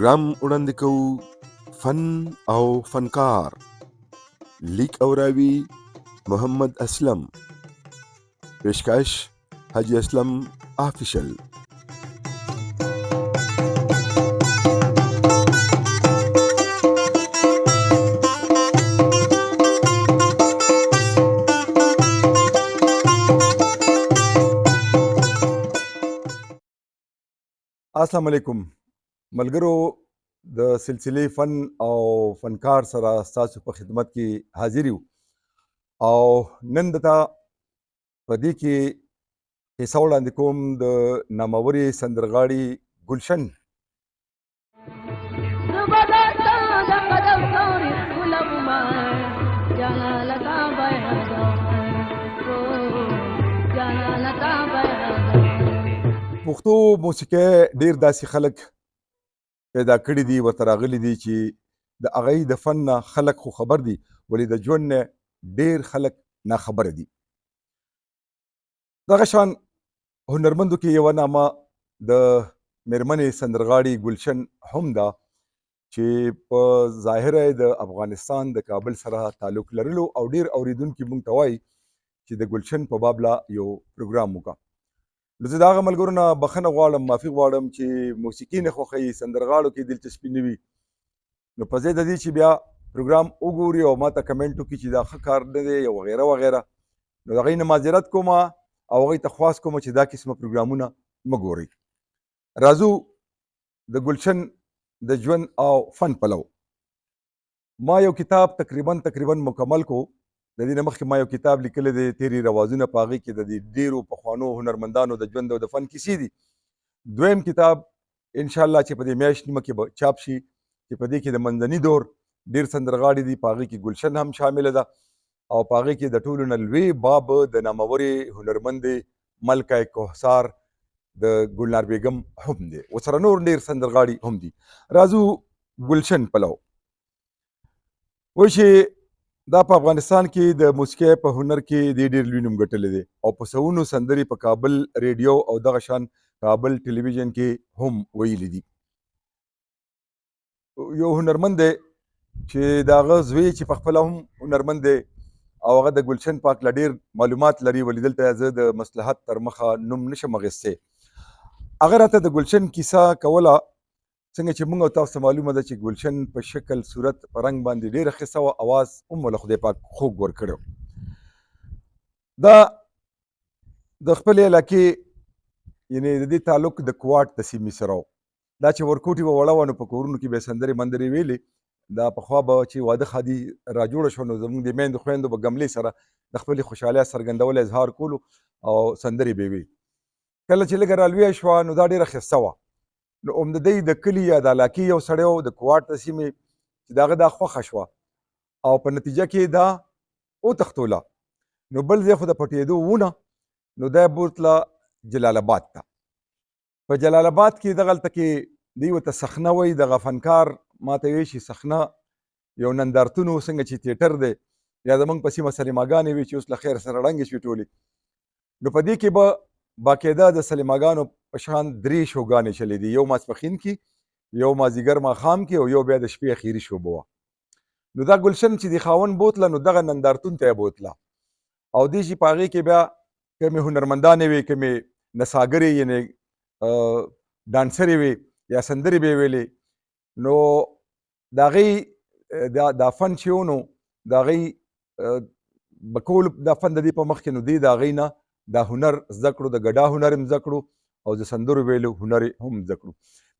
پروګرام وړاندې کوو فن او فنکار. لیک او راوي محمد اسلم. پیشکش حاجی اسلم آفیشل. السلام علیکم ملګرو، د سلسلې فن او فنکار سره ستاسو په خدمت کې حاضر یو او نن دته په دې کې حصه وړاندې کوم د نامورې سندرغاړي ګلشن. پښتو موسیقۍ ډېر داسې خلک پیدا کړي دي، ورته راغلي دي چې د هغوی د فن نه خلک خو خبر دي، ولې د ژوند نه ډېر خلک ناخبره دي. دغه شان هنرمندو کې یوه نامه د میرمنې سندرغاړي ګلشن هم ده چې په ظاهره د افغانستان د کابل سره تعلق لرلو او ډېر اورېدونکي موږ ته وایي چې د ګلشن په باب لا یو پروګرام وکړه. نو زه د هغه ملګرو نه بخښنه غواړم، معافي غواړم چې موسیقي نه خوښوي، سندرغاړو کې دلچسپي نه وي، نو په ځای د دې چې بیا پروګرام وګوري او ما ته کمنټ وکړي چې دا ښه کار نه دی یا وغیره وغیره، نو د هغوی نه معذرت کوم او هغوی ته خواست کوم چې دا قسمه پروګرامونه مه ګورئ. راځو د ګلشن د ژوند او فن پلو. ما یو کتاب تقریبا مکمل کو. د دې نه مخکې ما یو کتاب لیکلی دی، تیرې روازونه، په هغې کې د دې ډېرو پخوانو هنرمندانو د ژوند او د فن کیسې دي. دویم کتاب انشاءالله چې په دې میاشت نیمه کې به چاپ شي، چې په دې کې د منځني دور ډېر سندرغاړي دي، په هغې کې ګلشن هم شامله ده او په هغې کې د ټولو نه لوی باب د نامورې هنرمندې ملکه کوهسار د ګلنار بیګم هم دی، ورسره نور ډېر سندرغاړي هم دي. راځو ګلشن پلو. وایي چې دا په افغانستان کې د موسیقۍ په هنر کې دې ډېر لوی نوم ګټلی دی او په سوونو سندرې په کابل ریډیو او دغه شان کابل ټلویزیون کې هم ویلي دي. یو هنرمند دی چې د هغه زوی چې پخپله هم هنرمند دی او هغه د ګلشن په هکله ډېر معلومات لري، ولې دلته زه د مصلحت تر مخه نوم نشم اخیستی. هغه راته د ګلشن کیسه کوله، څنګه چې موږ او تاسو ته معلومه ده چې ګلشن په شکل صورت په رنګ باندې ډېره ښه وه، اواز هم له خدای پاک خوږ ورکړی. دا د خپلې علاقې یعنې د دې تعلق د کوواټ د سیمې سره و. دا چې ورکوټي به وړه وه نو په کورونو کې به یې سندرې مندرې ویلې. دا پخوا به چې واده ښادي راجوړه شوه نو زموږ د میندو خویندو به ګملې سره د خپلې خوشحالۍ څرګندولو اظهار کولو او سندرې به یې ویلې. کله چې لږه رالویه شوه نو دا ډېره ښایسته وه. نو هم د دوی د کلي یا د علاقې یو سړی و د کوواټ د سیمې چې د هغه دا خوښه شوه او په نتیجه کې دا وتښتوله. نو بل ځای خو د پټېدو ونه، نو دی بوتله جلال آباد ته. په جلال آباد کې دغلته کې دوی ورته صحنه وایي، دغه فنکار ما ته وایي چې صحنه یو نندارتون و، څنګه چې تیټر دی یا زموږ په سیمه سلیماګانې وي چې اوس له خیر سره ړنګې شوې ټولې. نو په دې کې به باقاعده د سلیماګانو په شان 3 شوګانې چلېدې، یو ماسپښین کې، یو مازدیګر ماښام کې او یو بیا د شپې اخري شوبه وه. نو دا ګلشن چې د خاوند بوتله نو دغه نندارتون ته یې بوتله او دې چې په هغې کې بیا کومې هنرمندانې وې، کومې نڅاګرې یعنې ډانسرې وې یا سندرې به یې ویلې. نو د هغې دا فن چې و نو د هغې به کولو دا فن د دې په مخ کې نو دې د هغې نه دا هنر زده کړو، د ګډا هنر هم زده کړو او د سندرو ویلو هنر هم زده کړو.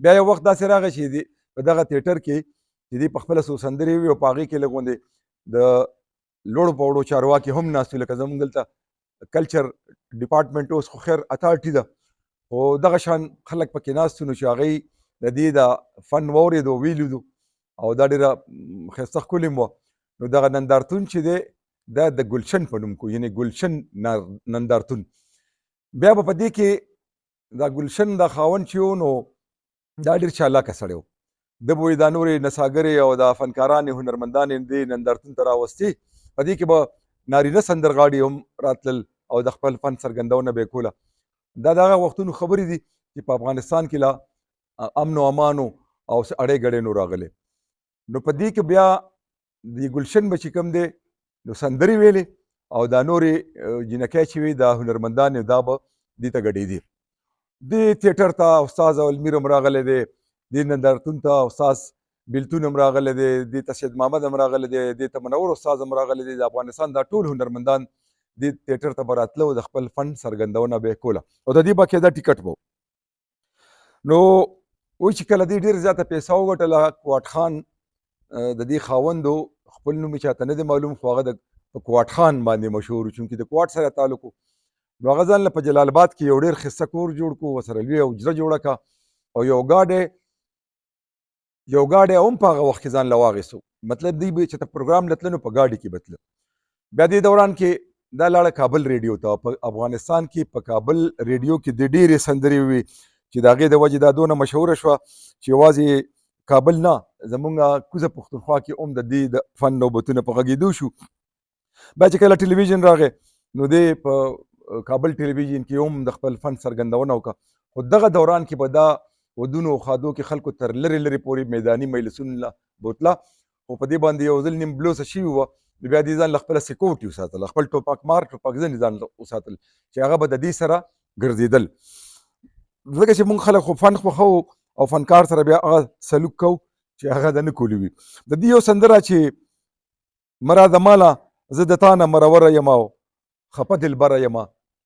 بیا یو وخت داسې راغی چې په دغه تیټر کې چې دوی پخپله څو سندرې وي او په هغې کې لږ غوندې د لوړو پوړو چارواکي هم ناست وي، لکه زموږ دلته کلچر ډپارټمنټ اوس خو خیر اتارټي ده، خو دغه شان خلک پکې ناست وو نو چې هغوی د دې د فن واورېدو ویلیدو او دا ډېره ښایسته ښکلې هم وه. نو دغه نندارتون چې دی دا د ګلشن په نوم کو، یعنې ګلشن نندارتون. بیا به په دې کې دا ګلشن دا خاوند چې و نو دا ډېر چالاکه سړی و. ده به دا نورې نڅاګرې او دا فنکارانې هنرمندانې دې نندارتون ته راوستې، په دې کې به نارینه سندرغاړي هم راتلل او د خپل فن څرګندونه به یې کوله. دا د هغه وختونو خبرې دي چې په افغانستان کې لا امن و امان او اړې ګړې نو راغلی. نو په دې کې بیا د ګلشن به چې کوم دی نو سندرې ویلې او دا نورې جینکۍ چې وي دا هنرمندانې دا به دې ته ګډېدې. دې تیټر ته استاد المیر هم راغلی دی، دې نندارتون ته استاد بیلتون هم راغلی دی، دې ته سید محمد هم راغلی دی، دې ته منور استاد هم راغلی دی. د افغانستان دا ټول هنرمندان دې تیټر ته به راتله او د خپل فن څرګندونه به یې کوله او د دې باقاعده ټیکټ به. نو وایي چې کله دې ډېر زیاته پیسه وګټله، کوټ خان د دې خاوند خپل نوم یې چاته نه دی معلوم، خو هغه د کوټ خان باندې مشهور و، چونکې د کوټ سره تعلق و. نو هغه ځان له په جلال آباد کې یو ډېر ښایسته کور جوړ کړو، ورسره لویه حجره جوړه کړه او یو ګاډی هم په هغه وخت کې ځان له واخیستو. مطلب دوی به چې ته پروګرام له تله نو په ګاډي کې به تله. بیا دې دوران کې دا لاړه کابل ریډیو ته. په افغانستان کې په کابل ریډیو کې د ډېرې سندرې وي چې د هغې د وجې دا دونه مشهوره شوه چې یوازې کابل نه زمونږ کوزه پښتونخوا کې هم د دې د فن نوبتونه په غږېدو شو. بیا چې کله ټلویزیون راغی نو دې په کابل ټلویزیون کې هم د خپل فن څرګندونه وکړه. خو دغه دوران کې به دا ودونو او ښادو کې خلکو تر لرې لرې پورې میداني مجلسونو بوتله، خو په دې باندې یو ځل نیم بلوسه شوي وه. بیا دې ځان له خپله سیکورټي وساتله، خپل ټوپک مار ټوپک ځنې ځان وساتل چې هغه به د دې سره ګرځېدل. ځکه چې مونږ خلک خو فن خوښوو او فنکار سره بیا هغه سلوک کوو چې هغه د نه کولی وي. د دې یو سندره چې مرا د ماله زه د تا نه مروره یم او خفه دلبره یم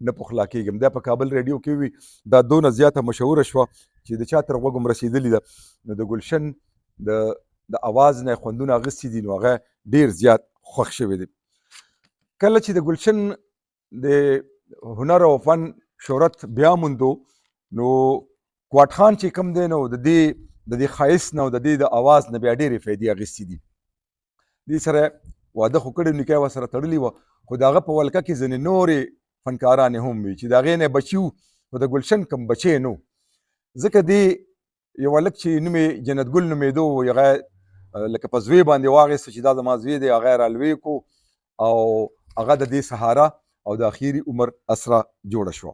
نه پخلا کېږم، دا په کابل ریډیو کې وي. دا دونه زیاته مشهوره شوه چې د چا تر غوږ هم رسېدلې ده. نو د ګلشن د اواز نه خوندونه اخیستي دي، نو هغه ډېر زیات خوښ شوی دی. کله چې د ګلشن د هنر او فن شهرت بیا موندو نو کوټ خان چې کوم دی نو د دې ښایست نه او د دې د اواز نه بیا ډېرې فایدې اخیستې دي. دې سره واده خو کړی، نکاح ورسره تړلې وه، خو د هغه په ولکه کې ځینې نورې فنکارانې هم وي چې د هغې نه بچي وو، خو د ګلشن کوم بچی نه و. ځکه دې یو هلک چې نوم یې جنت ګل نومېدو و، هغه لکه په زوی باندې واخیسته چې دا زما زوی دی، هغه یې رالوی کو او هغه د دې سهاره او د اخیري عمر اسره جوړه شوه.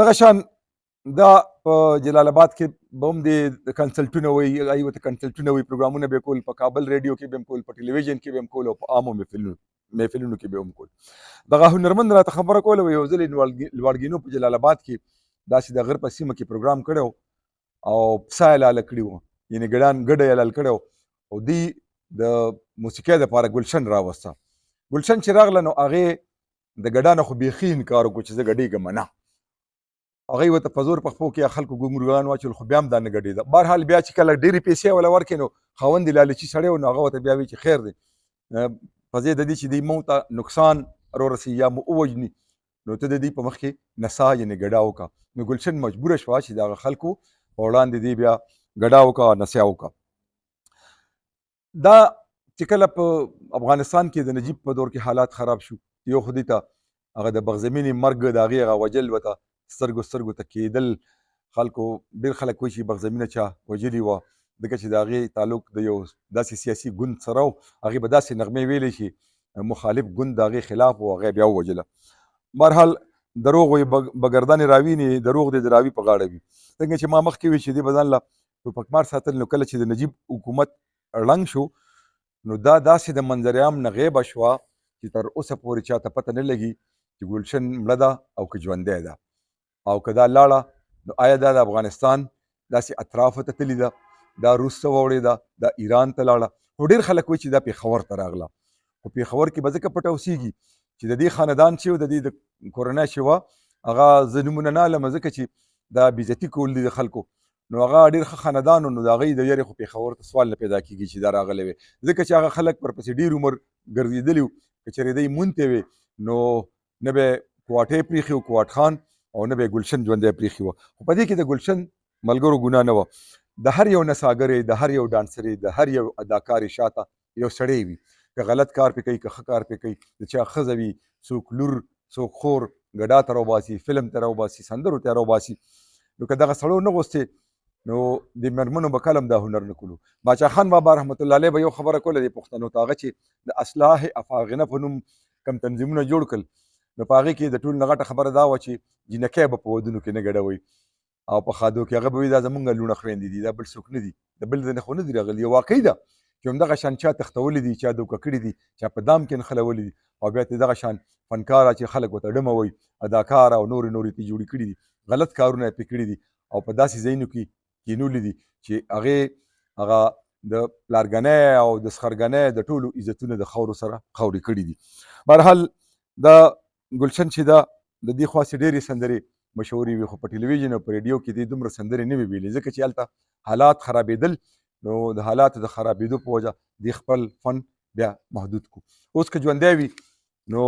دغه شان دا په جلال آباد کې به هم د کنسلټونه وایي، هغه ورته کنسلټونه وایي، پروګرامونه به یې کول، په کابل ریډیو کې به هم کول، په ټلویزیون کې به هم کول او په عامو محفلونو کې به هم کول. دغه هنرمند راته خبره کوله، وایي یو ځل یې لواړګینو په جلال آباد کې داسې د غر په سیمه کې پروګرام کړی او پسه یې لاله کړي وو، یعنې ګډه یې لال کړی او دوی د موسیقۍ دپاره ګلشن راوسته. ګلشن چې راغله نو هغې د ګډا نه خو بیخي انکار وکړو چې زه ګډېږم نه. هغوی ورته په زور په خپو کې خلکو ګونګروګان واچول، خو بیا هم دا نه ګډېده. بهرحال بیا چې کله ډېرې پیسې وله ورکړې نو خاوند یې لالچي سړی و، نو هغه ورته بیا وایي چې خیر دی، په ځای د دې چې دوی مونږ ته نقصان رارسوي یا مو ووژني، نو ته د دوی په مخ کې نڅا یعنې ګډا وکړه. نو ګلشن مجبوره شوه چې د هغه خلکو په وړاندې دې بیا ګډا وکړه، نڅا وکړه. دا چې کله په افغانستان کې د نجیب په دور کې حالات خراب شو، یو خو دې ته هغه د بغزمینې مرګ د هغې هغه وجل ورته سترګو ته کېدل. خلکو ډېر خلک وایي چې بغزمینه چا وژلې وه، ځکه چې د هغې تعلق د یو داسې سیاسي ګوند سره و، هغې به داسې نغمې ویلې چې مخالف ګوند د هغې خلاف و، هغه بیا ووژله. بهرحال دروغ وایي بګردانې راوینې، دروغ دې د راوي په غاړه وي. څنګه چې ما مخکې وي چې دې به ځان له ټوپکمار ساتل، نو کله چې د نجیب حکومت ړنګ شو نو دا داسې د منظر عام نه غیبه شوه چې تر اوسه پورې چاته پته نه لګي چې ګلشن مړه ده او که ژوندی ده، او که دا لاړه نو آیا دا د افغانستان داسې اطرافو ته تللې ده، دا روس ته واوړېده، دا ایران ته لاړه. خو ډېر خلک وایي چې دا پېښور ته راغله، خو پېښور کې به ځکه پټه اوسېږي چې د دې خاندان چې و د دې د کورنۍ چې وه هغه زه نومونه نه علم، ځکه چې دا بېزتي کول دي د خلکو، نو هغه ډېر ښه خاندان و، نو د هغوی د یېرې خو پېښور ته سوال نه پیدا کېږي چې دا راغلی وی، ځکه چې هغه خلک ورپسې ډېر عمر ګرځېدلي وو. که چېرې دی مونتې وې نو نه به یې کوټې پرېښي وو کوټ خان، او نه به یې ګلشن ژوندی پرېښي وه. خو په دې کې د ګلشن ملګرو ګناه نه وه. د هر یو نڅاګرې، د هر یو ډانسرې، د هر یو اداکارې شاته یو سړی وي، که غلط کار پې کوي که ښه کار پې کوي، د چا ښځه وي، څوک لور، څوک خور، ګډا ته راوباسي، فلم ته راوباسي، سندرو ته راوباسي. نو که دغه سړو نه غوستې نو د مېرمنو به کله هم دا هنر نه کولو. باچا خان بابا رحمت الله علیه به یو خبره کوله د پښتنو ته، هغه چې د اصلاح افاغنه په نوم کم تنظیمونه جوړ کړل، نو په هغې کې د ټول نه غټه خبره دا وه چې جینکۍ به په ودونو کې نه ګډوئ. او په خادو کې هغه به وایي دا زمونږ لوڼه خویندې دي، دا بل څوک نه دي، د بل ځای نه خو نه دي راغلي. یو واقعي ده چې همدغه شان چا تختولي دي، چا دوکه کړي دي، چا په دام کې نښلولي دي، او بیا ته دغه شان فنکاره چې خلک ورته ډمه وایي، اداکار او نورې ترې جوړې کړي دي، غلط کارونه یې پرې کړي دي، او په داسې ځایونو کې کینولي دي چې هغې هغه د پلارګنۍ او د سخرګنۍ د ټولو عزتونه د خاورو سره خاورې کړي دي. بهرحال دا ګلشن چې ده د دې خوا چې ډېرې سندرې مشهورې وي، خو په ټلویزیون او په ریډیو کې دې دومره سندرې نه وي ویلې، ځکه چې هلته حالات خرابېدل، نو د حالاتو د خرابېدو په وجه دې خپل فن بیا محدود کړو. اوس که ژوندی وي نو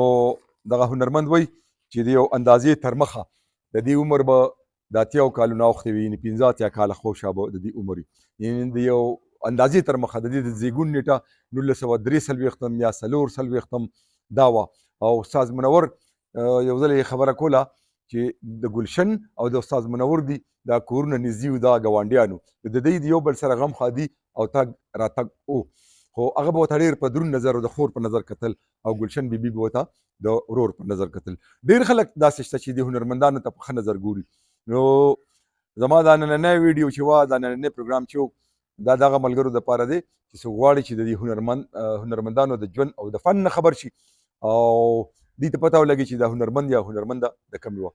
دغه هنرمند وایي چې د یو اندازې تر مخه د دې عمر به د 80 کالو نه اوښتی وي، یعنې 15 اتیا کاله خوشا به د دې عمر وي، یعنې د یو اندازې تر مخه د دې د زیږون نیټه 1943 یا 44 دا وه. او استاد منور یو ځل یې خبره کوله چې د ګلشن او د استاد منور دي دا کورونه نږدې وو، دا ګاونډیانو، د دوی د یو بل سره غم خادي او تګ راتګ و، خو هغه به ورته ډېر په دروند نظر او د خور په نظر کتل، او ګلشن بیبي به ورته د ورور په نظر کتل. ډېر خلک داسې شته چې د هنرمندانو ته په ښه نظر ګوري. نو زما دا نننی ویډیو چې وه، دا نننی پروګرام چې و، دا دغه ملګرو دپاره دی چې څوک غواړي چې د دې هنرمندانو د ژوند او د فن نه خبر شي، او دوی ته پته ولګي چې دا هنرمند یا هنرمنده د کومې وه.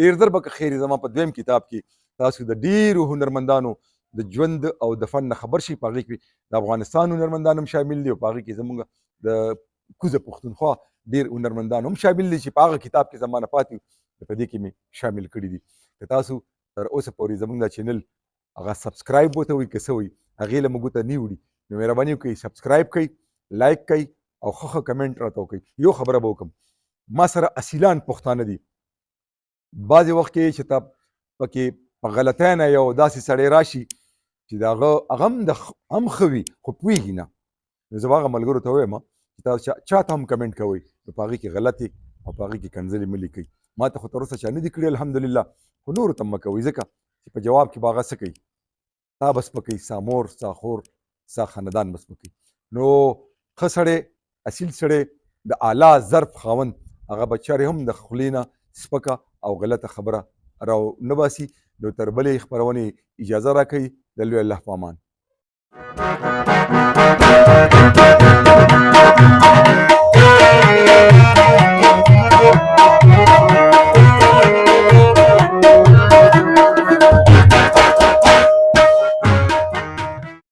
ډېر ژر به که خیر زما په دویم کتاب کې تاسو د ډېرو هنرمندانو د ژوند او د فن نه خبر شي. په هغې کې د افغانستان هنرمندان هم شامل دي، او په هغې کې زموږ د کوزه پښتونخوا ډېر هنرمندان هم شامل دي چې په هغه کتاب کې زما نه پاتې وي، په دې کې مې شامل کړي دي. که تاسو تر اوسه پورې زموږ دا چینل هغه سبسکرایب ورته وایي که څه وایي، هغې له موږ ته نه وړي، نو مهرباني وکړئ سبسکرایب کړئ، لایک کړئ، او ښه کمنټ راته وکړئ. یو خبره به وکړم، ما سره اصیلان پښتانه دي، بعضې وخت کې چې ته پکې په غلطۍ نه یو داسې سړی راشي چې د هغه هم ښه وي خو پوهېږي نه، نو زه به هغه ملګرو ته ووایم چې تاسو چا ته هم کمنټ کوئ نو په هغې کې غلطې او په هغې کې کنځلې مه لیکئ. ما ته خو تر اوسه چا نه دي کړي الحمدلله، خو نورو ته هم مه کوئ، ځکه چې په جواب کې به هغه څه کوي، تا به سپکوي، ستا مور، ستا خور، ستا خاندان به سپکوي. نو ښه سړی، اصیل سړی، د اعلی ظرف خاوند، هغه به چارې هم د خولې نه سپکه او غلطه خبره راو نه باسي. نو تر بلې خپرونې اجازه راکوي، د لوی الله په امان.